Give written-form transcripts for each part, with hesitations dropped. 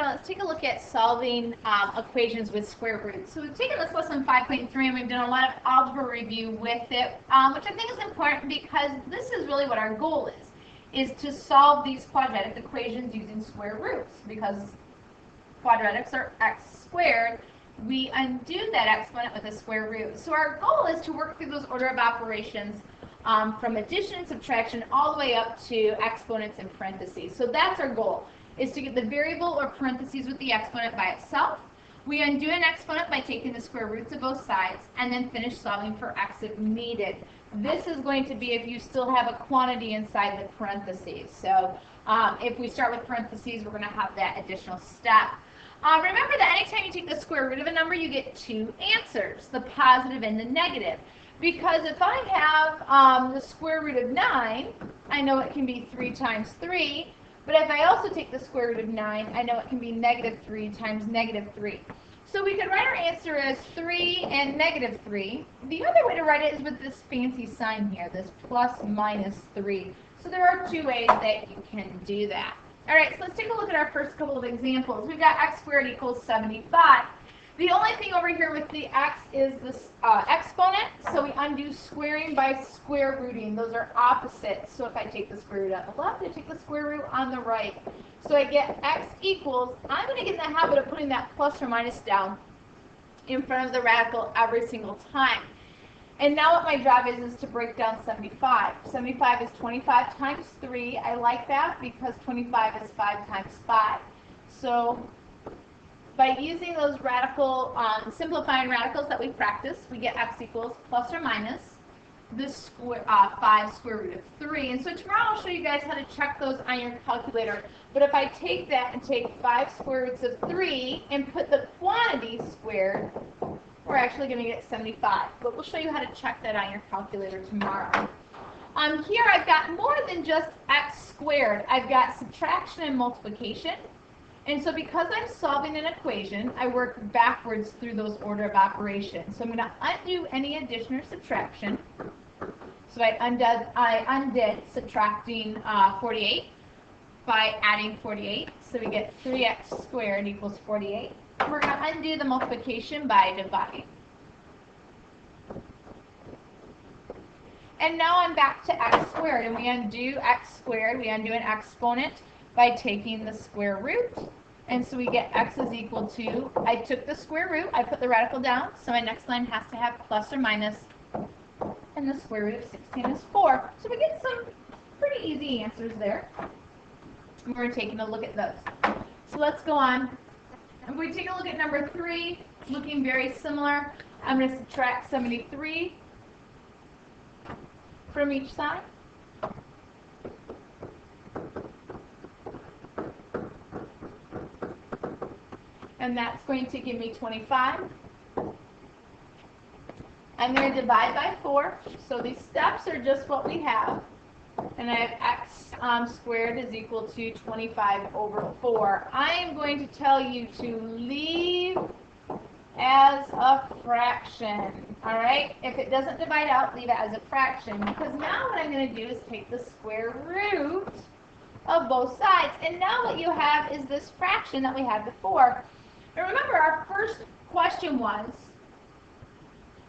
let's take a look at solving equations with square roots. So we've taken this lesson 5.3 and we've done a lot of algebra review with it, which I think is important because this is really what our goal is to solve these quadratic equations using square roots. Because quadratics are x squared, we undo that exponent with a square root. So our goal is to work through those order of operations from addition and subtraction all the way up to exponents and parentheses. So that's our goal, is to get the variable or parentheses with the exponent by itself. We undo an exponent by taking the square roots of both sides, and then finish solving for x if needed. This is going to be if you still have a quantity inside the parentheses. So if we start with parentheses, we're going to have that additional step. Remember that anytime you take the square root of a number, you get two answers, the positive and the negative. Because if I have the square root of 9, I know it can be 3 times 3. But if I also take the square root of 9, I know it can be negative 3 times negative 3. So we could write our answer as 3 and negative 3. The other way to write it is with this fancy sign here, this plus minus 3. So there are two ways that you can do that. All right, so let's take a look at our first couple of examples. We've got x squared equals 75. The only thing over here with the x is this exponent, so we undo squaring by square rooting. Those are opposites. So if I take the square root on the left, I take the square root on the right. So I get x equals, I'm going to get in the habit of putting that plus or minus down in front of the radical every single time. And now what my job is to break down 75. 75 is 25 times 3. I like that because 25 is 5 times 5. So by using those radical, simplifying radicals that we practiced, we get x equals plus or minus the 5 square root of 3. And so tomorrow I'll show you guys how to check those on your calculator. But if I take that and take 5 square roots of 3 and put the quantity squared, we're actually going to get 75. But we'll show you how to check that on your calculator tomorrow. Here I've got more than just x squared. I've got subtraction and multiplication. And so because I'm solving an equation, I work backwards through those order of operations. So I'm going to undo any addition or subtraction. So I undid subtracting 48 by adding 48. So we get 3x squared equals 48. We're going to undo the multiplication by dividing. And now I'm back to x squared, and we undo x squared. We undo an exponent by taking the square root. And so we get x is equal to, I took the square root, I put the radical down, so my next line has to have plus or minus, and the square root of 16 is 4. So we get some pretty easy answers there. And we're taking a look at those. So let's go on. If we take a look at number 3, looking very similar, I'm going to subtract 73 from each side. And that's going to give me 25. I'm going to divide by 4. So these steps are just what we have. And I have x squared is equal to 25 over 4. I am going to tell you to leave as a fraction. All right? If it doesn't divide out, leave it as a fraction. Because now what I'm going to do is take the square root of both sides. And now what you have is this fraction that we had before. Now remember, our first question was,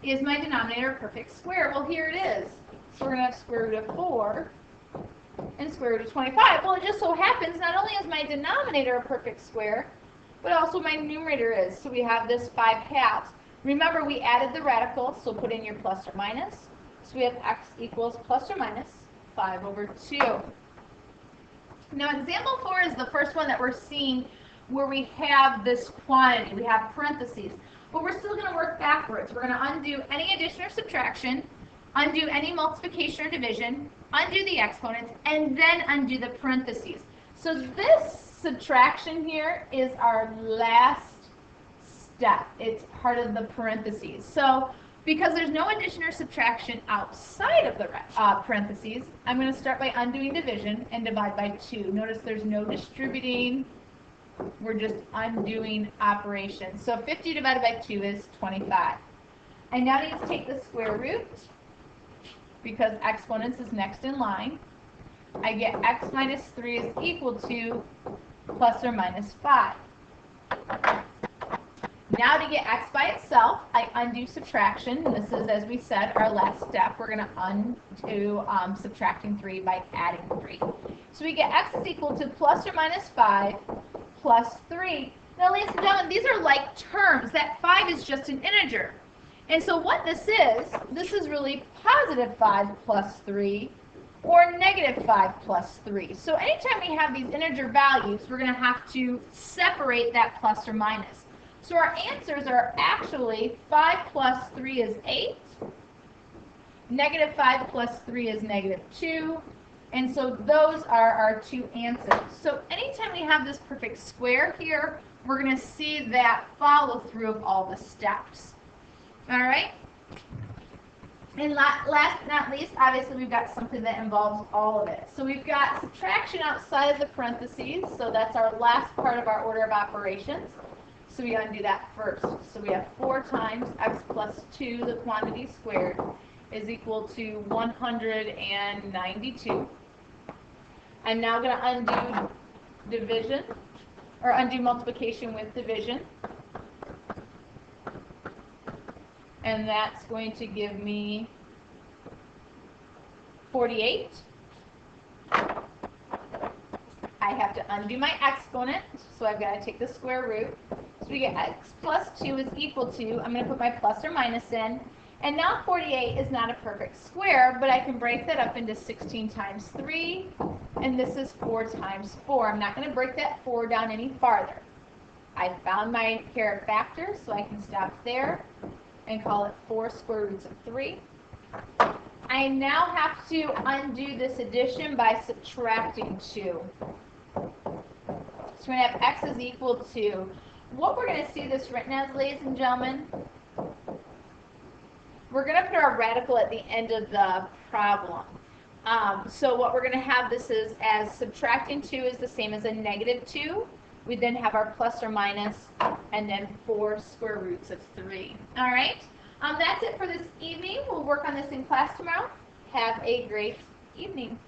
is my denominator a perfect square? Well, here it is. So we're going to have square root of 4 and square root of 25. Well, it just so happens not only is my denominator a perfect square, but also my numerator is. So we have this 5 halves. Remember, we added the radical, so put in your plus or minus. So we have x equals plus or minus 5 over 2. Now, example 4 is the first one that we're seeing where we have this quantity, we have parentheses, but we're still going to work backwards. We're going to undo any addition or subtraction, undo any multiplication or division, undo the exponents, and then undo the parentheses. So this subtraction here is our last step. It's part of the parentheses. So because there's no addition or subtraction outside of the parentheses, I'm going to start by undoing division and divide by 2. Notice there's no distributing. We're just undoing operations. So 50 divided by 2 is 25. I now need to take the square root because exponents is next in line. I get x minus 3 is equal to plus or minus 5. Now to get x by itself, I undo subtraction. This is, as we said, our last step. We're going to undo subtracting 3 by adding 3. So we get x is equal to plus or minus 5 plus 3. Now, ladies and gentlemen, these are like terms. That 5 is just an integer. And so what this is really positive 5 plus 3 or negative 5 plus 3. So anytime we have these integer values, we're going to have to separate that plus or minus. So our answers are actually 5 plus 3 is 8, negative 5 plus 3 is negative 2, and so those are our two answers. So anytime we have this perfect square here, we're going to see that follow through of all the steps. All right? And last but not least, obviously we've got something that involves all of it. So we've got subtraction outside of the parentheses, so that's our last part of our order of operations. So we undo that first. So we have 4 times x plus 2, the quantity squared, is equal to 192. I'm now going to undo division, or undo multiplication with division. And that's going to give me 48. I have to undo my exponent, so I've got to take the square root. So we get x plus 2 is equal to, I'm going to put my plus or minus in, and now 48 is not a perfect square, but I can break that up into 16 times 3, and this is 4 times 4. I'm not going to break that 4 down any farther. I found my pair of factors, so I can stop there and call it 4 square roots of 3. I now have to undo this addition by subtracting 2. So we're going to have x is equal to, what we're going to see this written as, ladies and gentlemen, we're going to put our radical at the end of the problem. So what we're going to have this is as subtracting 2 is the same as a negative 2. We then have our plus or minus, and then 4 square roots of 3. All right? That's it for this evening. We'll work on this in class tomorrow. Have a great evening.